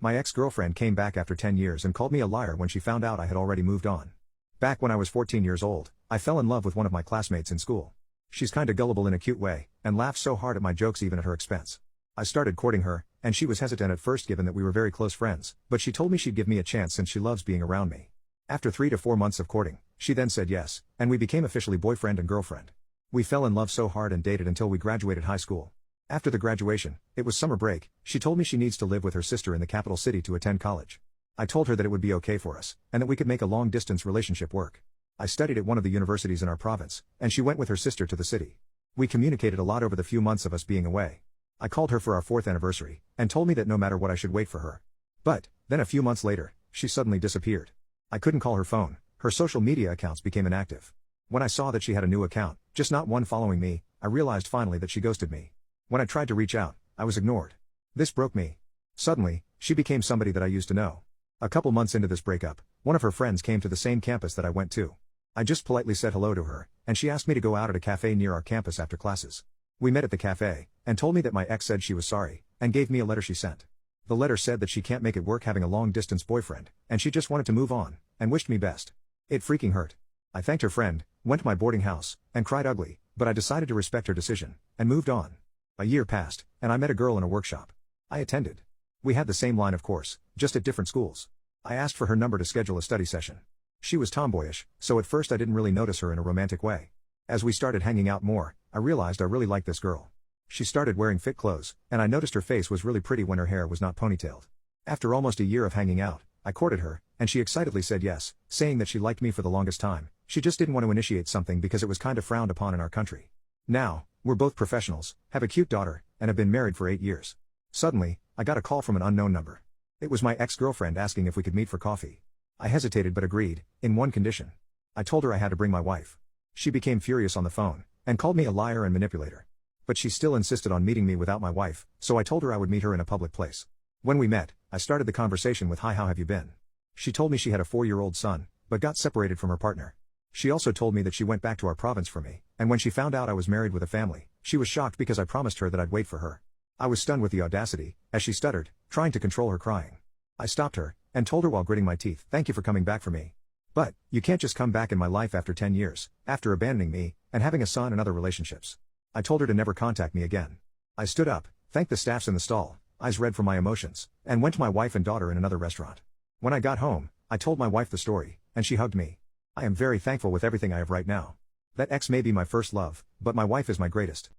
My ex-girlfriend came back after 10 years and called me a liar when she found out I had already moved on. Back when I was 14 years old, I fell in love with one of my classmates in school. She's kinda gullible in a cute way, and laughs so hard at my jokes even at her expense. I started courting her, and she was hesitant at first given that we were very close friends, but she told me she'd give me a chance since she loves being around me. After 3 to 4 months of courting, she then said yes, and we became officially boyfriend and girlfriend. We fell in love so hard and dated until we graduated high school. After the graduation, it was summer break, she told me she needs to live with her sister in the capital city to attend college. I told her that it would be okay for us, and that we could make a long-distance relationship work. I studied at one of the universities in our province, and she went with her sister to the city. We communicated a lot over the few months of us being away. I called her for our 4th anniversary, and told me that no matter what I should wait for her. But, then a few months later, she suddenly disappeared. I couldn't call her phone, her social media accounts became inactive. When I saw that she had a new account, just not one following me, I realized finally that she ghosted me. When I tried to reach out, I was ignored. This broke me. Suddenly, she became somebody that I used to know. A couple months into this breakup, one of her friends came to the same campus that I went to. I just politely said hello to her, and she asked me to go out at a cafe near our campus after classes. We met at the cafe, and told me that my ex said she was sorry, and gave me a letter she sent. The letter said that she can't make it work having a long-distance boyfriend, and she just wanted to move on, and wished me best. It freaking hurt. I thanked her friend, went to my boarding house, and cried ugly, but I decided to respect her decision, and moved on. A year passed, and I met a girl in a workshop. I attended. We had the same line of course, just at different schools. I asked for her number to schedule a study session. She was tomboyish, so at first I didn't really notice her in a romantic way. As we started hanging out more, I realized I really liked this girl. She started wearing fit clothes, and I noticed her face was really pretty when her hair was not ponytailed. After almost a year of hanging out, I courted her, and she excitedly said yes, saying that she liked me for the longest time. She just didn't want to initiate something because it was kind of frowned upon in our country. Now, we're both professionals, have a cute daughter, and have been married for 8 years. Suddenly, I got a call from an unknown number. It was my ex-girlfriend asking if we could meet for coffee. I hesitated but agreed, in one condition. I told her I had to bring my wife. She became furious on the phone, and called me a liar and manipulator. But she still insisted on meeting me without my wife, so I told her I would meet her in a public place. When we met, I started the conversation with "Hi, how have you been?" She told me she had a 4-year-old son, but got separated from her partner. She also told me that she went back to our province for me, and when she found out I was married with a family, she was shocked because I promised her that I'd wait for her. I was stunned with the audacity, as she stuttered, trying to control her crying. I stopped her, and told her while gritting my teeth, "Thank you for coming back for me. But, you can't just come back in my life after 10 years, after abandoning me, and having a son and other relationships." I told her to never contact me again. I stood up, thanked the staffs in the stall, eyes red from my emotions, and went to my wife and daughter in another restaurant. When I got home, I told my wife the story, and she hugged me. I am very thankful with everything I have right now. That ex may be my first love, but my wife is my greatest.